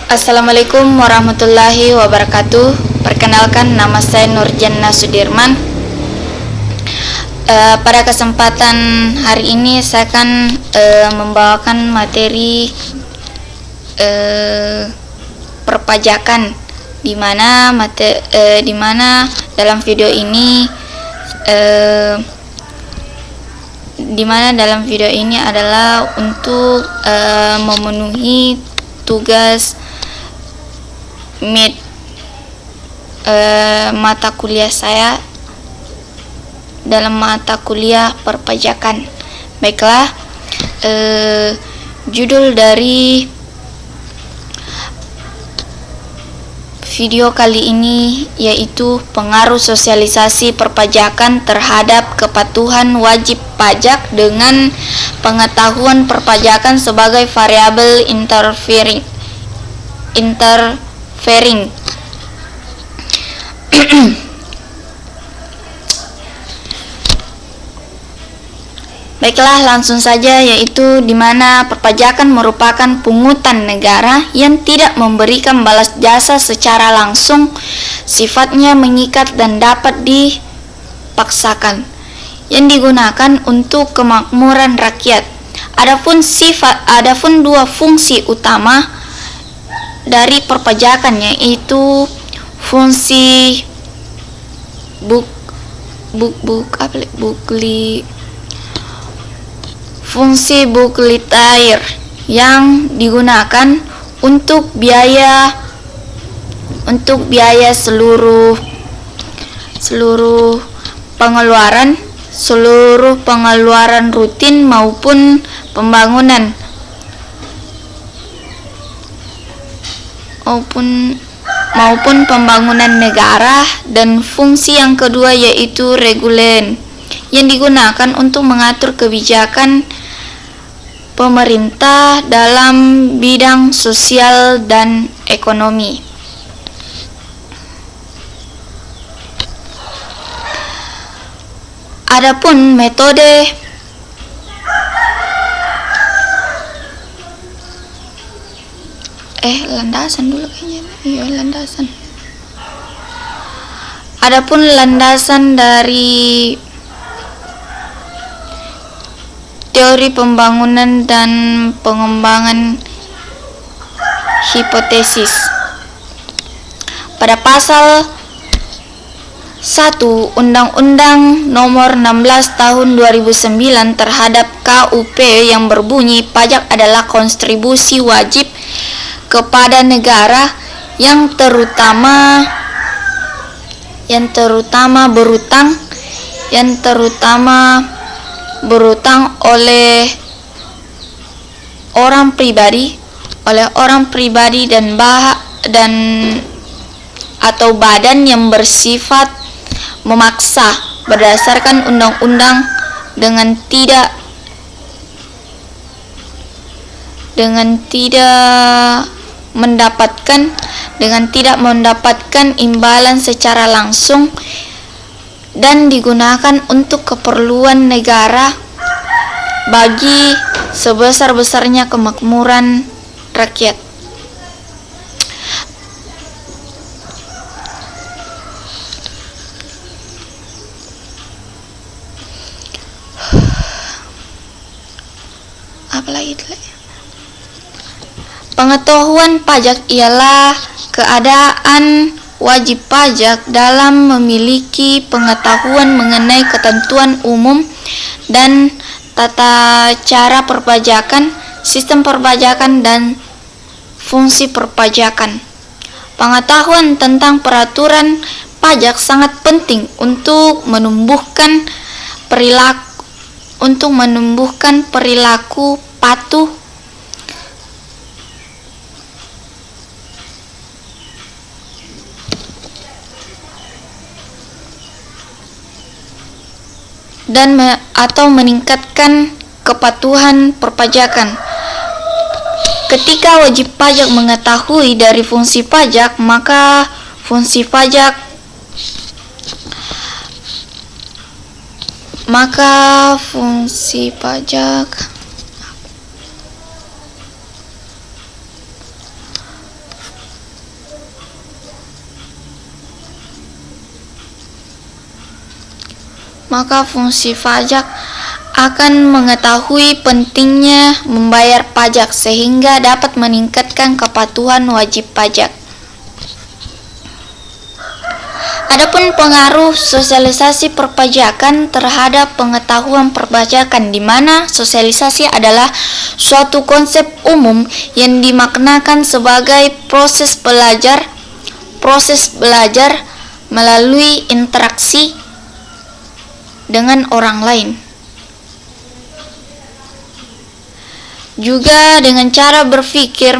Assalamualaikum warahmatullahi wabarakatuh. Perkenalkan, nama saya Nurjana Sudirman. Pada kesempatan hari ini saya akan membawakan materi perpajakan, di mana dalam video ini adalah untuk memenuhi tugas mata kuliah saya dalam mata kuliah perpajakan. Baiklah, judul dari video kali ini yaitu pengaruh sosialisasi perpajakan terhadap kepatuhan wajib pajak dengan pengetahuan perpajakan sebagai variabel interfering. Baiklah, langsung saja, yaitu di mana perpajakan merupakan pungutan negara yang tidak memberikan balas jasa secara langsung, sifatnya mengikat dan dapat dipaksakan, yang digunakan untuk kemakmuran rakyat. Adapun dua fungsi utama dari perpajakan, yaitu fungsi fungsi buklitair yang digunakan untuk biaya seluruh pengeluaran rutin maupun pembangunan maupun pembangunan negara, dan fungsi yang kedua yaitu regulen yang digunakan untuk mengatur kebijakan pemerintah dalam bidang sosial dan ekonomi. Adapun metode Adapun landasan dari teori pembangunan dan pengembangan hipotesis. Pada pasal 1 Undang-Undang Nomor 16 Tahun 2009 terhadap KUP yang berbunyi, pajak adalah kontribusi wajib kepada negara yang terutama berutang oleh orang pribadi dan atau badan yang bersifat memaksa berdasarkan undang-undang dengan tidak mendapatkan imbalan secara langsung dan digunakan untuk keperluan negara bagi sebesar-besarnya kemakmuran rakyat. Pengetahuan pajak ialah keadaan wajib pajak dalam memiliki pengetahuan mengenai ketentuan umum dan tata cara perpajakan, sistem perpajakan, dan fungsi perpajakan. Pengetahuan tentang peraturan pajak sangat penting untuk menumbuhkan perilaku patuh atau meningkatkan kepatuhan perpajakan. Ketika wajib pajak mengetahui dari fungsi pajak, maka fungsi pajak maka fungsi pajak akan mengetahui pentingnya membayar pajak sehingga dapat meningkatkan kepatuhan wajib pajak. Adapun pengaruh sosialisasi perpajakan terhadap pengetahuan perpajakan, di mana sosialisasi adalah suatu konsep umum yang dimaknakan sebagai proses belajar melalui interaksi dengan orang lain. Juga dengan cara berpikir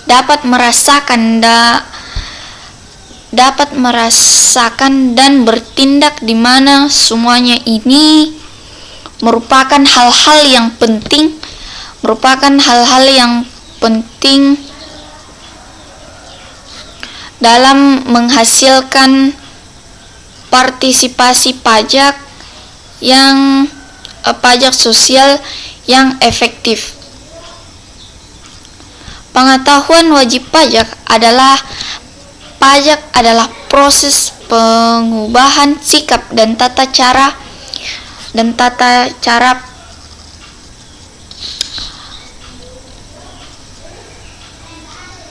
dapat merasakan dan bertindak, di mana semuanya ini merupakan hal-hal yang penting dalam menghasilkan partisipasi pajak sosial yang efektif. Pengetahuan wajib pajak adalah proses pengubahan sikap dan tata cara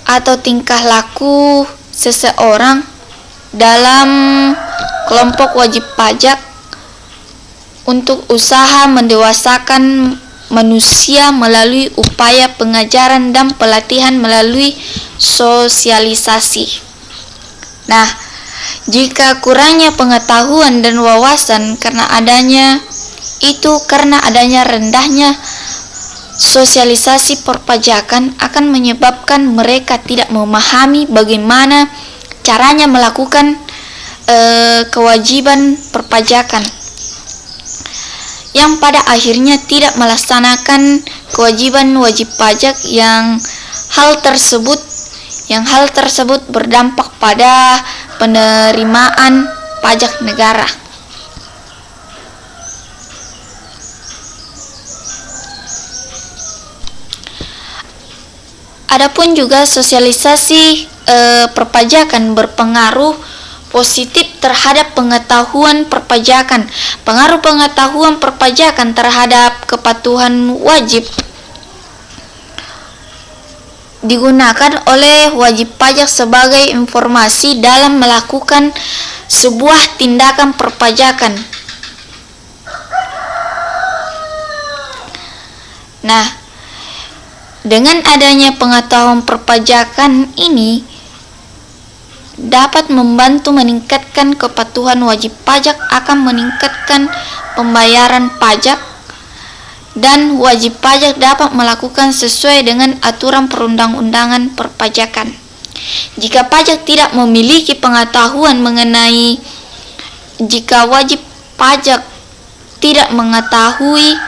atau tingkah laku seseorang dalam kelompok wajib pajak untuk usaha mendewasakan manusia melalui upaya pengajaran dan pelatihan melalui sosialisasi. Nah, jika kurangnya pengetahuan dan wawasan karena adanya rendahnya sosialisasi perpajakan akan menyebabkan mereka tidak memahami bagaimana caranya melakukan kewajiban perpajakan, yang pada akhirnya tidak melaksanakan kewajiban wajib pajak yang hal tersebut berdampak pada penerimaan pajak negara. Adapun juga sosialisasi perpajakan berpengaruh positif terhadap pengetahuan perpajakan. Pengaruh pengetahuan perpajakan terhadap kepatuhan wajib digunakan oleh wajib pajak sebagai informasi dalam melakukan sebuah tindakan perpajakan. Nah, dengan adanya pengetahuan perpajakan ini dapat membantu meningkatkan kepatuhan wajib pajak, akan meningkatkan pembayaran pajak, dan wajib pajak dapat melakukan sesuai dengan aturan perundang-undangan perpajakan. Jika wajib pajak tidak mengetahui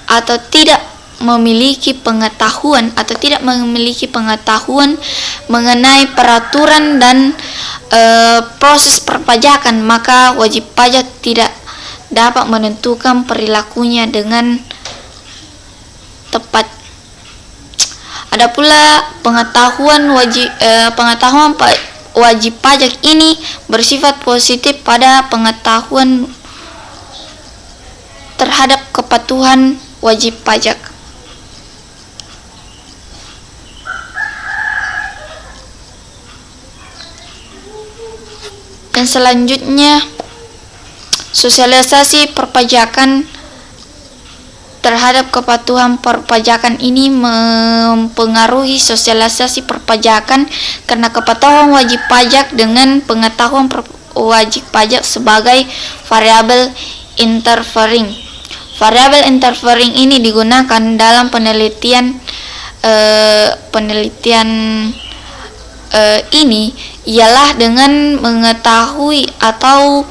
atau tidak memiliki pengetahuan mengenai peraturan dan proses perpajakan, maka wajib pajak tidak dapat menentukan perilakunya dengan tepat. Ada pula pengetahuan wajib pajak ini bersifat positif pada pengetahuan terhadap kepatuhan wajib pajak. Dan selanjutnya, sosialisasi perpajakan terhadap kepatuhan perpajakan ini mempengaruhi sosialisasi perpajakan karena kepatuhan wajib pajak dengan pengetahuan wajib pajak sebagai variabel interfering. Variabel interfering ini digunakan dalam penelitian ini ialah dengan mengetahui atau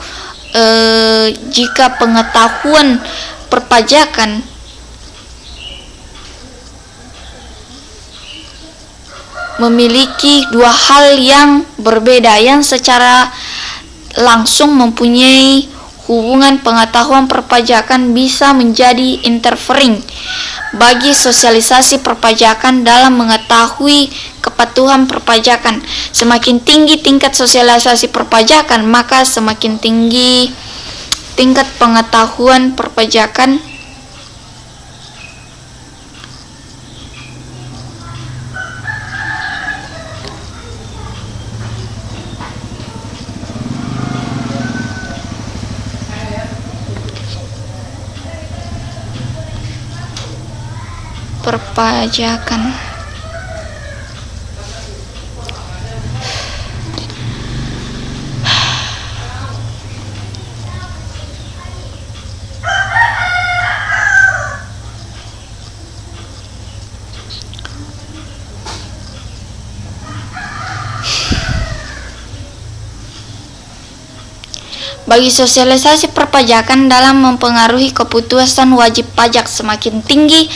jika pengetahuan perpajakan memiliki dua hal yang berbeda yang secara langsung mempunyai hubungan pengetahuan perpajakan bisa menjadi interfering bagi sosialisasi perpajakan dalam mengetahui kepatuhan perpajakan. Semakin tinggi tingkat sosialisasi perpajakan, maka semakin tinggi tingkat pengetahuan perpajakan. Bagi sosialisasi perpajakan dalam mempengaruhi keputusan wajib pajak, semakin tinggi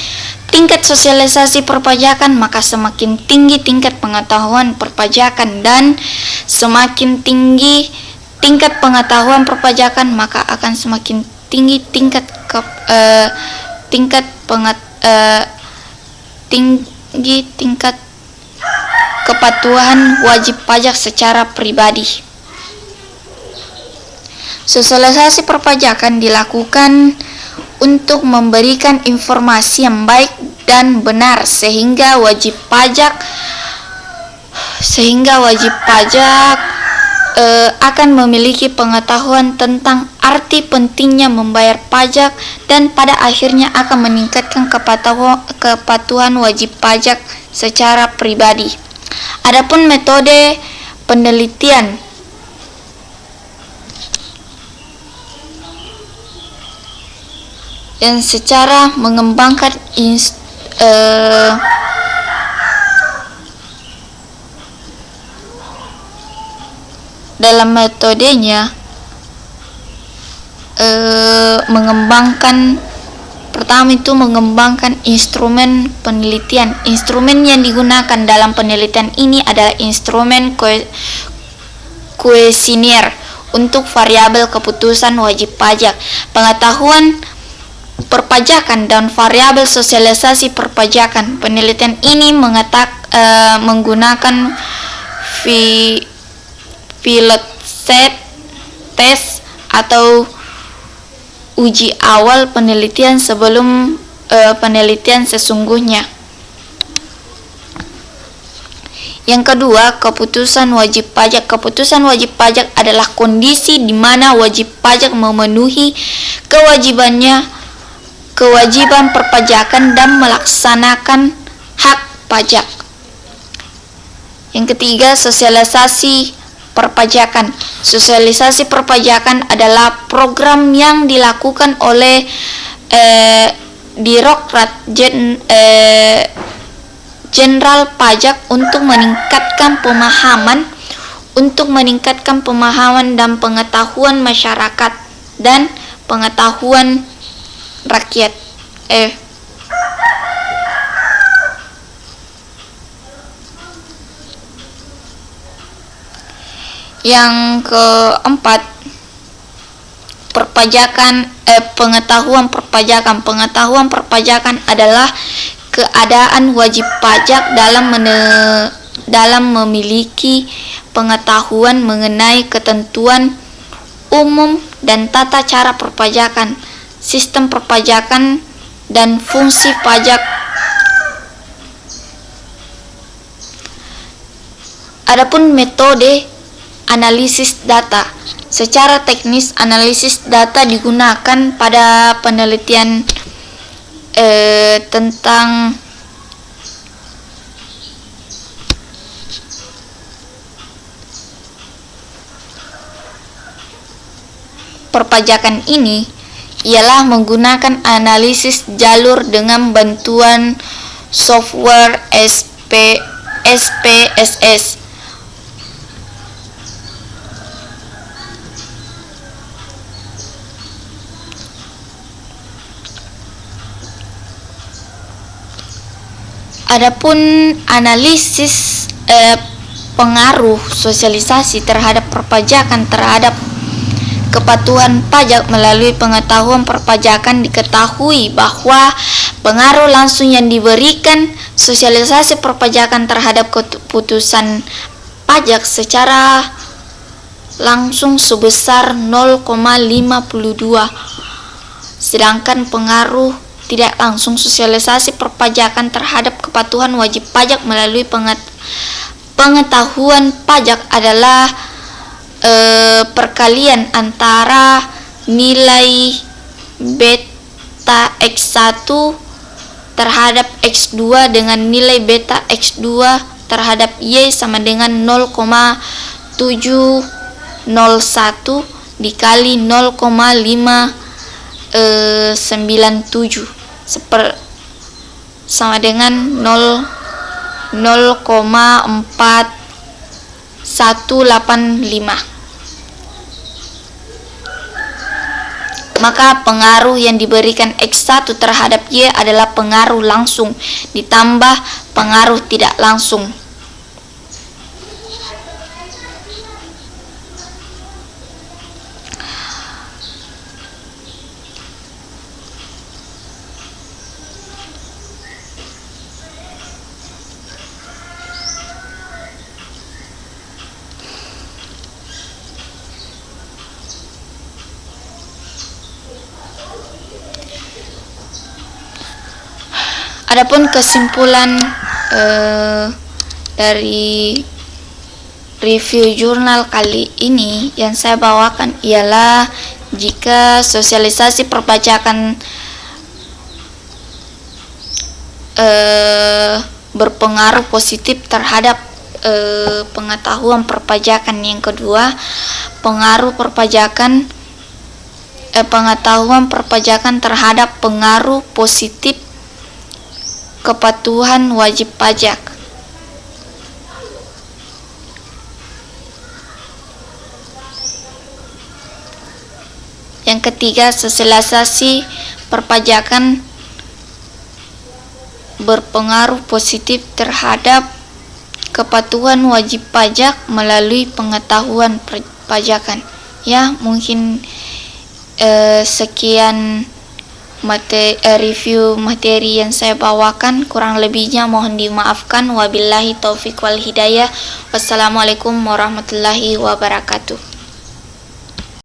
tingkat sosialisasi perpajakan, maka semakin tinggi tingkat pengetahuan perpajakan, dan semakin tinggi tingkat pengetahuan perpajakan, maka akan semakin tinggi tingkat kepatuhan wajib pajak secara pribadi. Sosialisasi perpajakan dilakukan untuk memberikan informasi yang baik dan benar sehingga wajib pajak akan memiliki pengetahuan tentang arti pentingnya membayar pajak, dan pada akhirnya akan meningkatkan kepatuhan wajib pajak secara pribadi. Adapun metode penelitian yang secara mengembangkan dalam metodenya mengembangkan instrumen penelitian. Instrumen yang digunakan dalam penelitian ini adalah instrumen kuesioner untuk variabel keputusan wajib pajak, pengetahuan perpajakan, dan variabel sosialisasi perpajakan. Penelitian ini menggunakan pilot test atau uji awal penelitian sebelum penelitian sesungguhnya. Yang kedua, keputusan wajib pajak. Keputusan wajib pajak adalah kondisi di mana wajib pajak memenuhi kewajiban perpajakan dan melaksanakan hak pajak. Yang ketiga, sosialisasi perpajakan. Sosialisasi perpajakan adalah program yang dilakukan oleh Direktorat Jenderal Pajak untuk meningkatkan pemahaman dan pengetahuan masyarakat dan pengetahuan rakyat. Yang keempat, pengetahuan perpajakan. Pengetahuan perpajakan adalah keadaan wajib pajak dalam memiliki pengetahuan mengenai ketentuan umum dan tata cara perpajakan, sistem perpajakan, dan fungsi pajak. Adapun metode analisis data. Secara teknis, analisis data digunakan pada penelitian tentang perpajakan ini ialah menggunakan analisis jalur dengan bantuan software SPSS. Adapun analisis pengaruh sosialisasi terhadap perpajakan terhadap kepatuhan pajak melalui pengetahuan perpajakan. Diketahui bahwa pengaruh langsung yang diberikan sosialisasi perpajakan terhadap keputusan pajak secara langsung sebesar 0,52, sedangkan pengaruh tidak langsung sosialisasi perpajakan terhadap kepatuhan wajib pajak melalui pengetahuan pajak adalah perkalian antara nilai beta X1 terhadap X2 dengan nilai beta X2 terhadap Y sama dengan 0,701 dikali 0,597 sama dengan 0,4185. Maka pengaruh yang diberikan X1 terhadap Y adalah pengaruh langsung ditambah pengaruh tidak langsung. Adapun kesimpulan dari review jurnal kali ini yang saya bawakan ialah jika sosialisasi perpajakan berpengaruh positif terhadap pengetahuan perpajakan. Yang kedua, pengaruh pengetahuan perpajakan terhadap pengaruh positif kepatuhan wajib pajak. Yang ketiga, sosialisasi perpajakan berpengaruh positif terhadap kepatuhan wajib pajak melalui pengetahuan perpajakan. Ya, mungkin sekian review materi yang saya bawakan, kurang lebihnya mohon dimaafkan. Wabillahi taufiq wal hidayah. Wassalamualaikum warahmatullahi wabarakatuh.